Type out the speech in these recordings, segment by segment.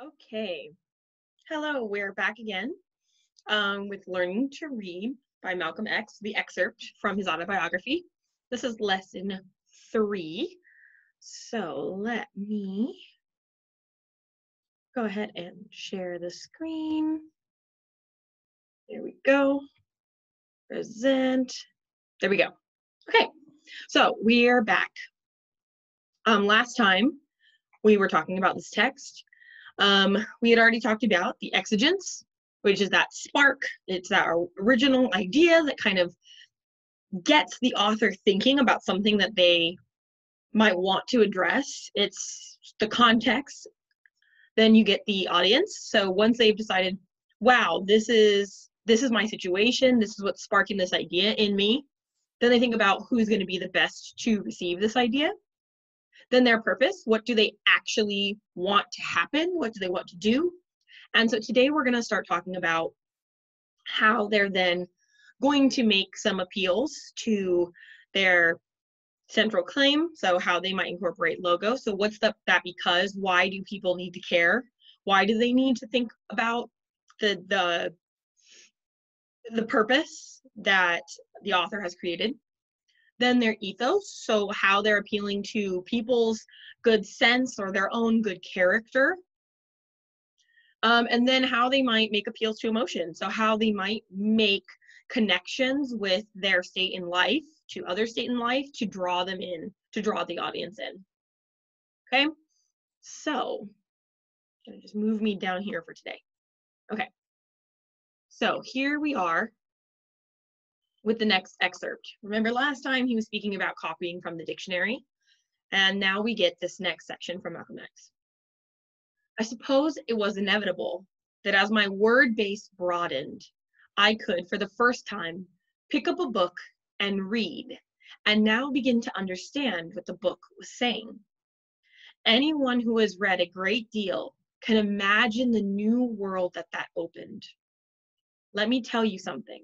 Okay. Hello, we're back again with Learning to Read by Malcolm X, the excerpt from his autobiography. This is lesson 3. So let me go ahead and share the screen. There we go. Present. There we go. Okay, so we're back. Last time we were talking about this text. We had already talked about the exigence, which is that spark. It's that original idea that kind of gets the author thinking about something that they might want to address. It's the context. Then you get the audience. So once they've decided, wow, this is my situation, this is what's sparking this idea in me, then they think about who's going to be the best to receive this idea. Then their purpose, what do they actually want to happen? What do they want to do? And so today we're going to start talking about how they're then going to make some appeals to their central claim. So how they might incorporate logo. So what's that because? Why do people need to care? Why do they need to think about the purpose that the author has created? Then their ethos, so how they're appealing to people's good sense or their own good character. And then how they might make appeals to emotion, so how they might make connections with their state in life to other state in life to draw them in, to draw the audience in. Okay, so I'm gonna just move me down here for today. Okay, so here we are with the next excerpt. Remember last time he was speaking about copying from the dictionary, and now we get this next section from Malcolm X. I suppose it was inevitable that as my word base broadened, I could, for the first time, pick up a book and read, and now begin to understand what the book was saying. Anyone who has read a great deal can imagine the new world that opened. Let me tell you something.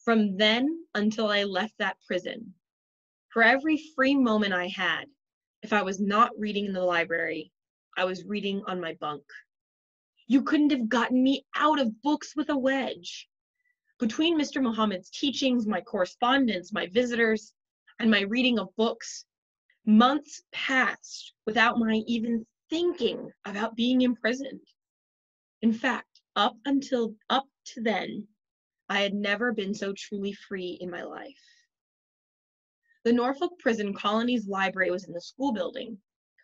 From then until I left that prison, for every free moment I had, if I was not reading in the library, I was reading on my bunk. You couldn't have gotten me out of books with a wedge. Between Mr. Muhammad's teachings, my correspondence, my visitors, and my reading of books, months passed without my even thinking about being imprisoned. In fact, up to then, I had never been so truly free in my life. The Norfolk Prison Colony's library was in the school building.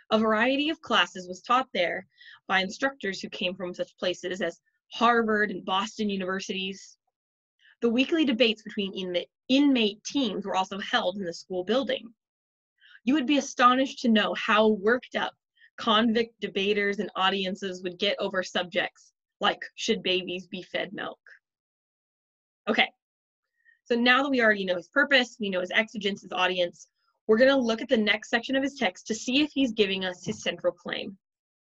A variety of classes was taught there by instructors who came from such places as Harvard and Boston universities. The weekly debates between inmate teams were also held in the school building. You would be astonished to know how worked up convict debaters and audiences would get over subjects like, should babies be fed milk? Okay, so now that we already know his purpose, we know his exigence, his audience, we're going to look at the next section of his text to see if he's giving us his central claim.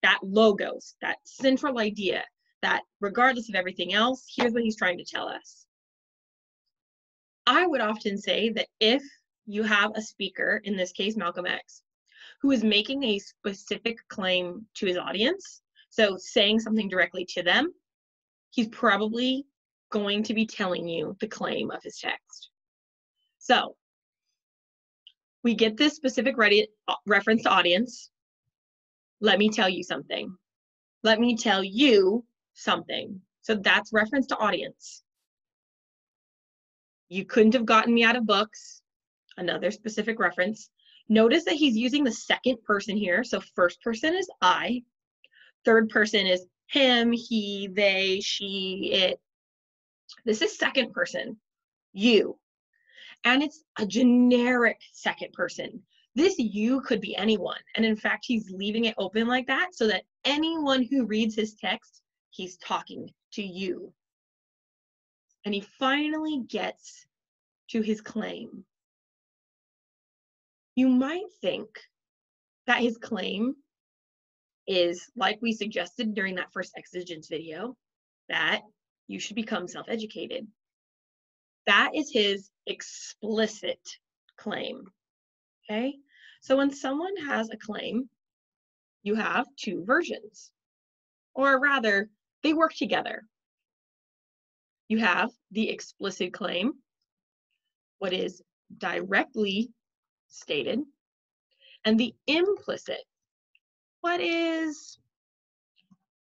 That logos, that central idea, that regardless of everything else, here's what he's trying to tell us. I would often say that if you have a speaker, in this case Malcolm X, who is making a specific claim to his audience, so saying something directly to them, he's probably going to be telling you the claim of his text. So we get this specific reference to audience. Let me tell you something. Let me tell you something. So that's reference to audience. You couldn't have gotten me out of books. Another specific reference. Notice that he's using the second person here. So first person is I. Third person is him, he, they, she, it. This is second person, you. And it's a generic second person. This you could be anyone. And in fact, he's leaving it open like that so that anyone who reads his text, he's talking to you. And he finally gets to his claim. You might think that his claim is, like we suggested during that first exigence video, that you should become self-educated. That is his explicit claim. Okay? So when someone has a claim, you have two versions. or rather, they work together. You have the explicit claim, what is directly stated, and the implicit, what is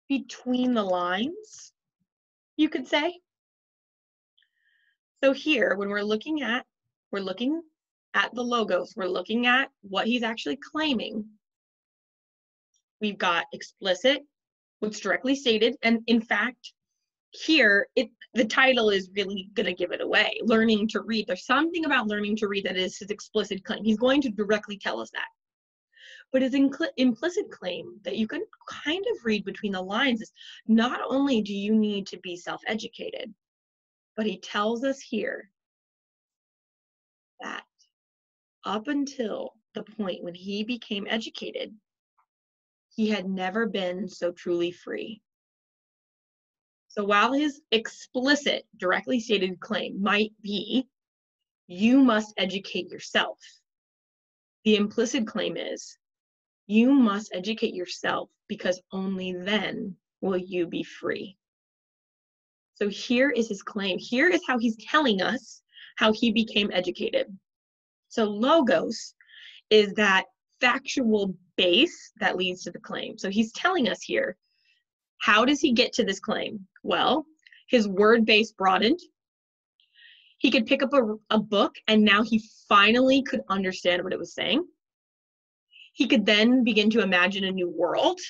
between the lines, you could say. So here, when we're looking at the logos, we're looking at what he's actually claiming. We've got explicit, what's directly stated, and in fact, here, the title is really going to give it away. Learning to read. There's something about learning to read that is his explicit claim. He's going to directly tell us that. But his implicit claim that you can kind of read between the lines is not only do you need to be self-educated, but he tells us here that up until the point when he became educated, he had never been so truly free. So while his explicit, directly stated claim might be, you must educate yourself, the implicit claim is, you must educate yourself because only then will you be free. So here is his claim. Here is how he's telling us how he became educated. So logos is that factual base that leads to the claim. So he's telling us here, how does he get to this claim? Well, his word base broadened. He could pick up a book and now he finally could understand what it was saying. He could then begin to imagine a new world.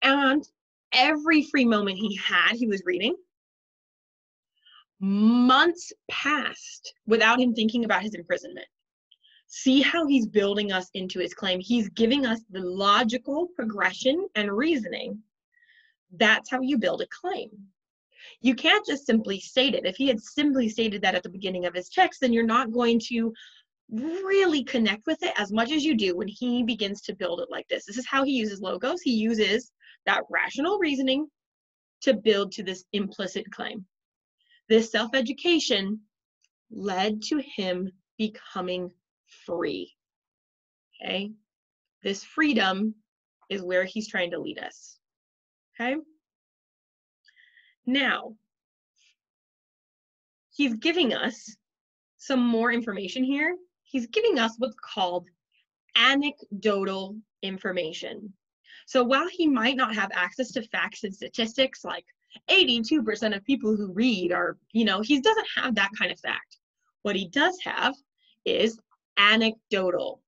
And every free moment he had, he was reading. Months passed without him thinking about his imprisonment. See how he's building us into his claim. He's giving us the logical progression and reasoning. That's how you build a claim. You can't just simply state it. If he had simply stated that at the beginning of his text, then you're not going to really connect with it as much as you do when he begins to build it like this. This is how he uses logos. He uses that rational reasoning to build to this implicit claim. This self-education led to him becoming free. Okay? This freedom is where he's trying to lead us. Okay? Now, he's giving us some more information here. He's giving us what's called anecdotal information. So while he might not have access to facts and statistics, like 82% of people who read are, he doesn't have that kind of fact. What he does have is anecdotal,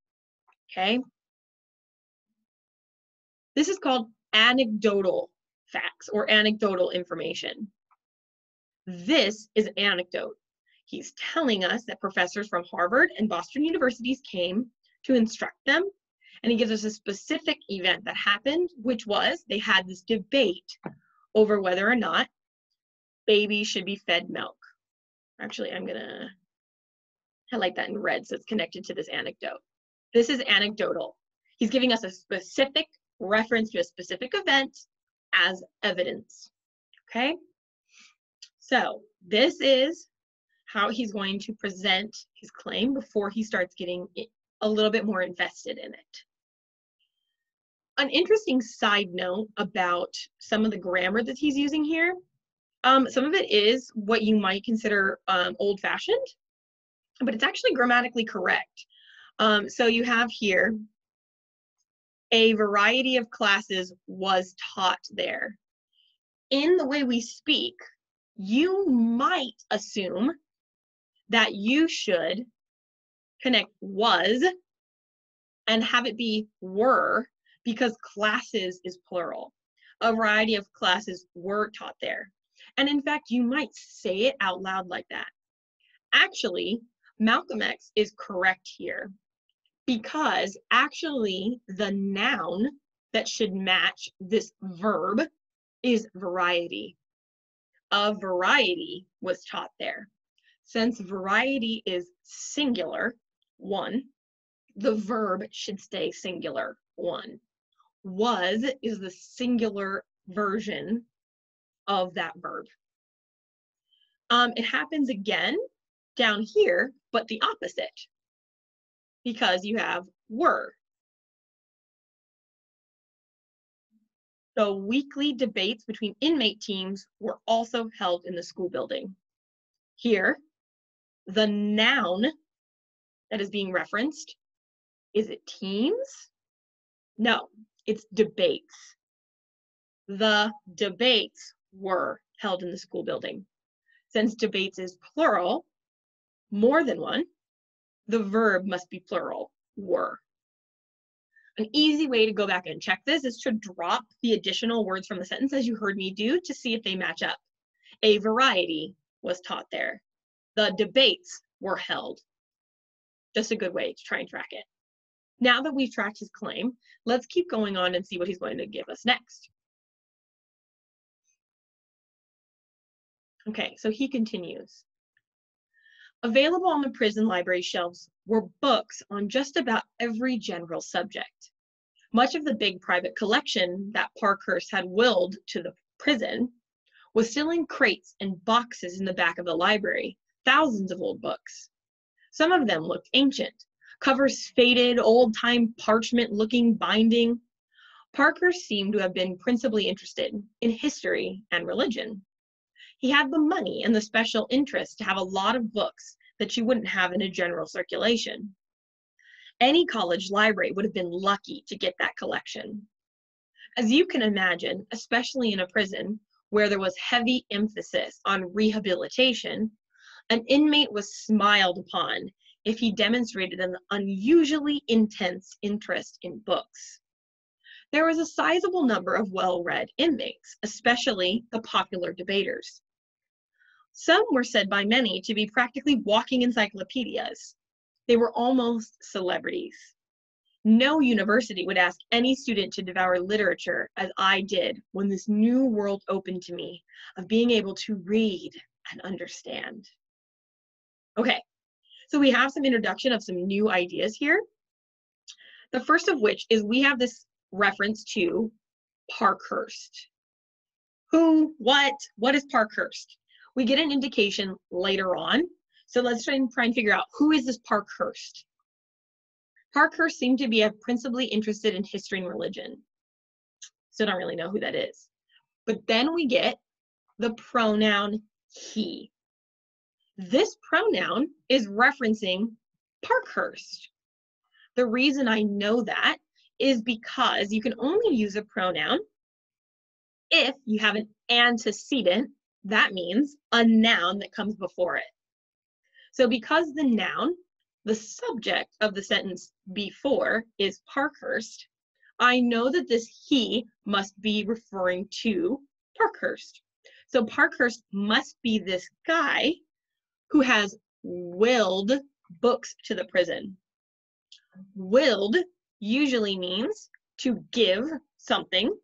okay? This is called anecdotal facts or anecdotal information. This is an anecdote. He's telling us that professors from Harvard and Boston universities came to instruct them, and he gives us a specific event that happened, which was they had this debate over whether or not babies should be fed milk. Actually, I'm gonna highlight that in red so it's connected to this anecdote. This is anecdotal. He's giving us a specific reference to a specific event as evidence, okay? So this is how he's going to present his claim before he starts getting a little bit more invested in it. An interesting side note about some of the grammar that he's using here, some of it is what you might consider old-fashioned, but it's actually grammatically correct. So you have here, a variety of classes was taught there. In the way we speak, you might assume that you should connect was and have it be were, because classes is plural. A variety of classes were taught there. And in fact, you might say it out loud like that. Actually, Malcolm X is correct here, because actually the noun that should match this verb is variety. A variety was taught there. Since variety is singular, one, the verb should stay singular, one. Was is the singular version of that verb. It happens again down here, but the opposite, because you have were. So weekly debates between inmate teams were also held in the school building. Here, the noun that is being referenced, is it teams? No, it's debates. The debates were held in the school building. Since debates is plural, more than one, the verb must be plural, were. An easy way to go back and check this is to drop the additional words from the sentence as you heard me do to see if they match up. A variety was taught there. The debates were held. Just a good way to try and track it. Now that we've tracked his claim, let's keep going on and see what he's going to give us next. Okay, so he continues. Available on the prison library shelves were books on just about every general subject. Much of the big private collection that Parkhurst had willed to the prison was still in crates and boxes in the back of the library, thousands of old books. Some of them looked ancient, covers faded, old-time parchment-looking binding. Parkhurst seemed to have been principally interested in history and religion. He had the money and the special interest to have a lot of books that you wouldn't have in a general circulation. Any college library would have been lucky to get that collection. As you can imagine, especially in a prison where there was heavy emphasis on rehabilitation, an inmate was smiled upon if he demonstrated an unusually intense interest in books. There was a sizable number of well-read inmates, especially the popular debaters. Some were said by many to be practically walking encyclopedias. They were almost celebrities. No university would ask any student to devour literature as I did when this new world opened to me of being able to read and understand. Okay, so we have some introduction of some new ideas here. The first of which is we have this reference to Parkhurst. Who, what is Parkhurst? We get an indication later on. So let's try and figure out who is this Parkhurst. Parkhurst seemed to be principally interested in history and religion. Still don't really know who that is. But then we get the pronoun he. This pronoun is referencing Parkhurst. The reason I know that is because you can only use a pronoun if you have an antecedent. That means a noun that comes before it. So because the noun, the subject of the sentence before, is Parkhurst, I know that this he must be referring to Parkhurst. So Parkhurst must be this guy who has willed books to the prison. Willed usually means to give something.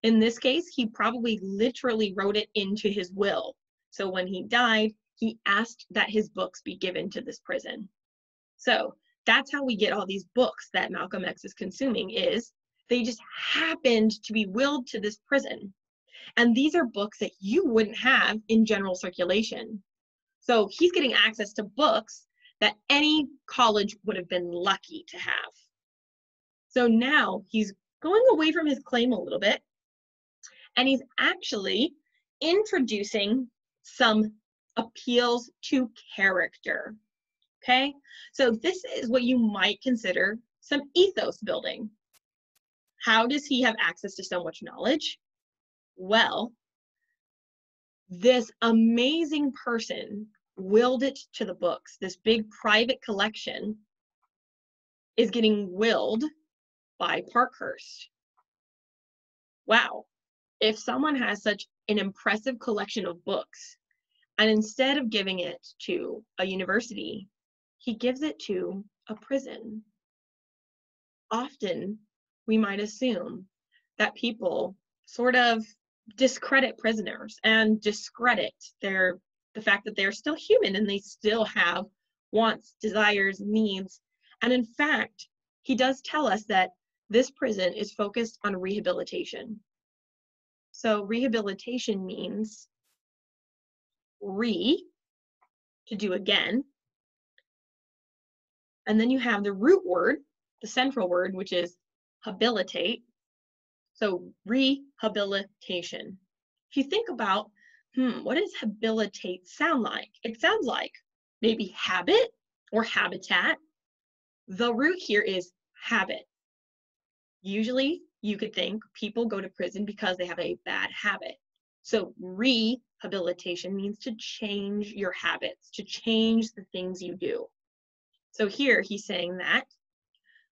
In this case, he probably literally wrote it into his will. So when he died, he asked that his books be given to this prison. So that's how we get all these books that Malcolm X is consuming, is they just happened to be willed to this prison. And these are books that you wouldn't have in general circulation. So he's getting access to books that any college would have been lucky to have. So now he's going away from his claim a little bit, and he's actually introducing some appeals to character. Okay, so this is what you might consider some ethos building. How does he have access to so much knowledge? Well, this amazing person willed it to the books. This big private collection is getting willed by Parkhurst. Wow, if someone has such an impressive collection of books, and instead of giving it to a university, he gives it to a prison. Often, we might assume that people sort of discredit prisoners and discredit the fact that they're still human and they still have wants, desires, needs. And in fact, he does tell us that this prison is focused on rehabilitation. So rehabilitation means to do again. And then you have the root word, the central word, which is habilitate. So rehabilitation. If you think about, what does habilitate sound like? It sounds like maybe habit or habitat. The root here is habit. Usually you could think people go to prison because they have a bad habit. So rehabilitation means to change your habits, to change the things you do. So here he's saying that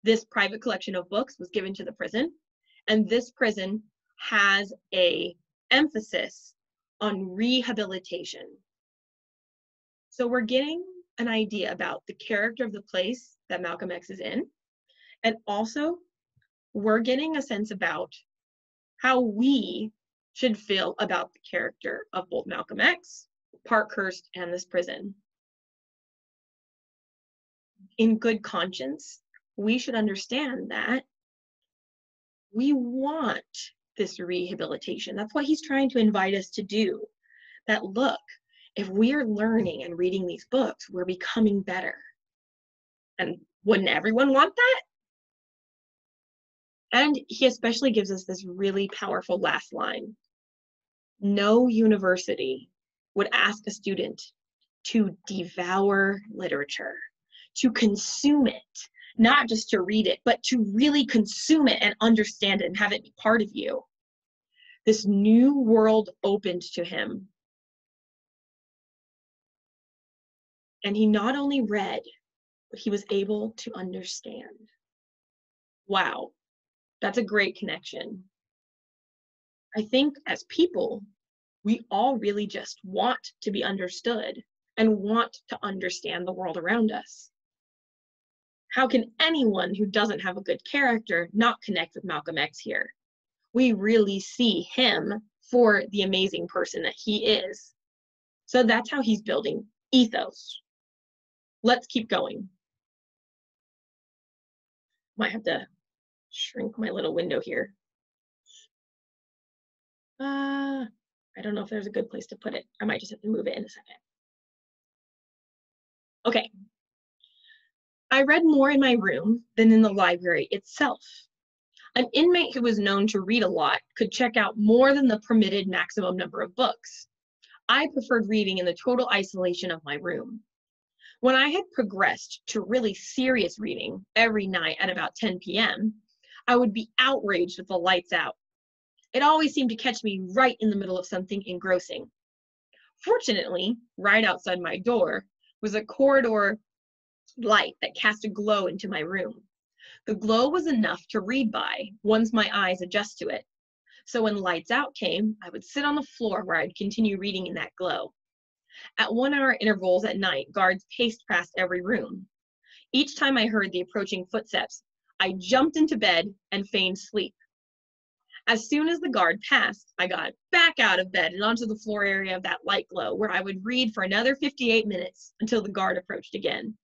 this private collection of books was given to the prison, and this prison has a emphasis on rehabilitation. So we're getting an idea about the character of the place that Malcolm X is in, and also we're getting a sense about how we should feel about the character of both Malcolm X, Parkhurst, and this prison. In good conscience, we should understand that we want this rehabilitation. That's what he's trying to invite us to do. That look, if we are learning and reading these books, we're becoming better. And wouldn't everyone want that? And he especially gives us this really powerful last line. No university would ask a student to devour literature, to consume it, not just to read it, but to really consume it and understand it and have it be part of you. This new world opened to him. And he not only read, but he was able to understand. Wow, that's a great connection. I think as people, we all really just want to be understood and want to understand the world around us. How can anyone who doesn't have a good character not connect with Malcolm X here? We really see him for the amazing person that he is. So that's how he's building ethos. Let's keep going. Might have to shrink my little window here. I don't know if there's a good place to put it. I might just have to move it in a second. Okay. I read more in my room than in the library itself. An inmate who was known to read a lot could check out more than the permitted maximum number of books. I preferred reading in the total isolation of my room. When I had progressed to really serious reading every night at about 10 p.m., I would be outraged with the lights out. It always seemed to catch me right in the middle of something engrossing. Fortunately, right outside my door was a corridor light that cast a glow into my room. The glow was enough to read by once my eyes adjust to it. So when lights out came, I would sit on the floor where I'd continue reading in that glow. At 1 hour intervals at night, guards paced past every room. Each time I heard the approaching footsteps, I jumped into bed and feigned sleep. As soon as the guard passed, I got back out of bed and onto the floor area of that light glow, where I would read for another 58 minutes until the guard approached again.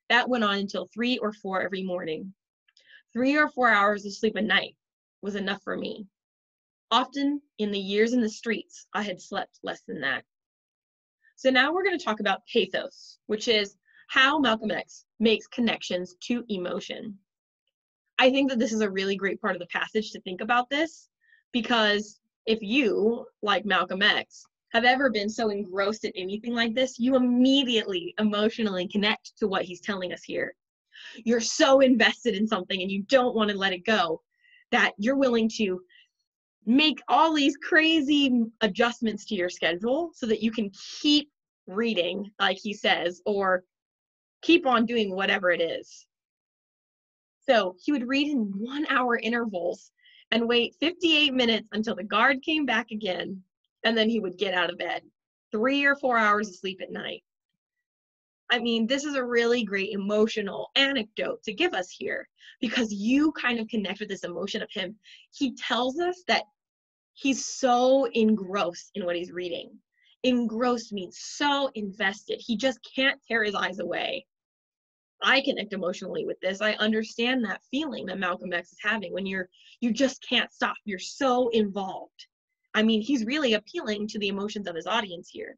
That went on until 3 or 4 every morning. 3 or 4 hours of sleep a night was enough for me. Often, in the years in the streets, I had slept less than that. So now we're going to talk about pathos, which is how Malcolm X makes connections to emotion. I think that this is a really great part of the passage to think about this, because if you, like Malcolm X, have ever been so engrossed in anything like this, you immediately emotionally connect to what he's telling us here. You're so invested in something and you don't want to let it go that you're willing to make all these crazy adjustments to your schedule so that you can keep reading, like he says, or keep on doing whatever it is. So he would read in 1 hour intervals and wait 58 minutes until the guard came back again, and then he would get out of bed. 3 or 4 hours of sleep at night. I mean, this is a really great emotional anecdote to give us here, because you kind of connect with this emotion of him. He tells us that he's so engrossed in what he's reading. Engrossed means so invested. He just can't tear his eyes away. I connect emotionally with this. I understand that feeling that Malcolm X is having when you just can't stop. You're so involved. I mean, he's really appealing to the emotions of his audience here.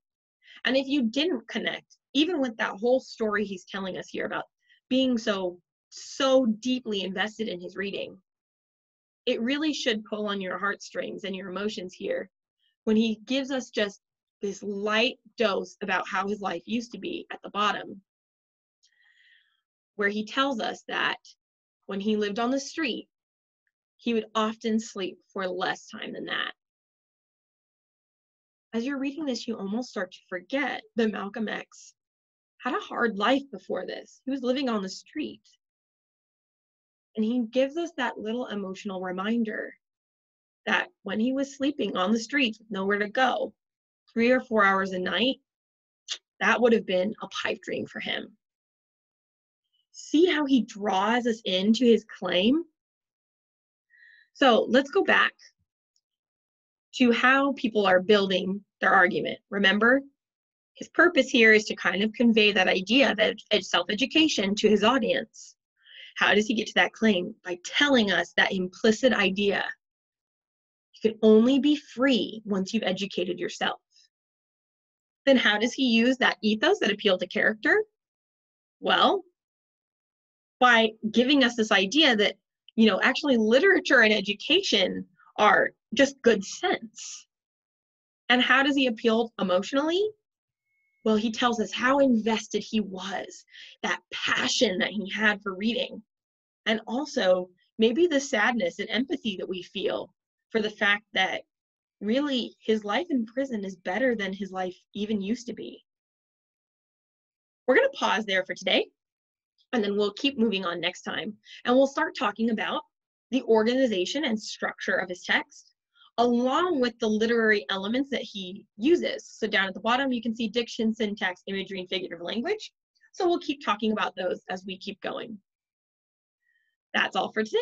And if you didn't connect, even with that whole story he's telling us here about being so deeply invested in his reading, it really should pull on your heartstrings and your emotions here when he gives us just this light dose about how his life used to be at the bottom, where he tells us that when he lived on the street, he would often sleep for less time than that. As you're reading this, you almost start to forget that Malcolm X had a hard life before this. He was living on the street. And he gives us that little emotional reminder that when he was sleeping on the streets with nowhere to go, 3 or 4 hours a night, that would have been a pipe dream for him. See how he draws us into his claim? So let's go back to how people are building their argument. Remember, his purpose here is to kind of convey that idea that self-education to his audience. How does he get to that claim? By telling us that implicit idea. You can only be free once you've educated yourself. Then how does he use that ethos, that appeal to character? Well, by giving us this idea that, actually literature and education are just good sense. And how does he appeal emotionally? Well, he tells us how invested he was, that passion that he had for reading, and also maybe the sadness and empathy that we feel for the fact that really his life in prison is better than his life even used to be. We're going to pause there for today, and then we'll keep moving on next time, and we'll start talking about the organization and structure of his text, along with the literary elements that he uses. So down at the bottom, you can see diction, syntax, imagery, and figurative language. So we'll keep talking about those as we keep going. That's all for today.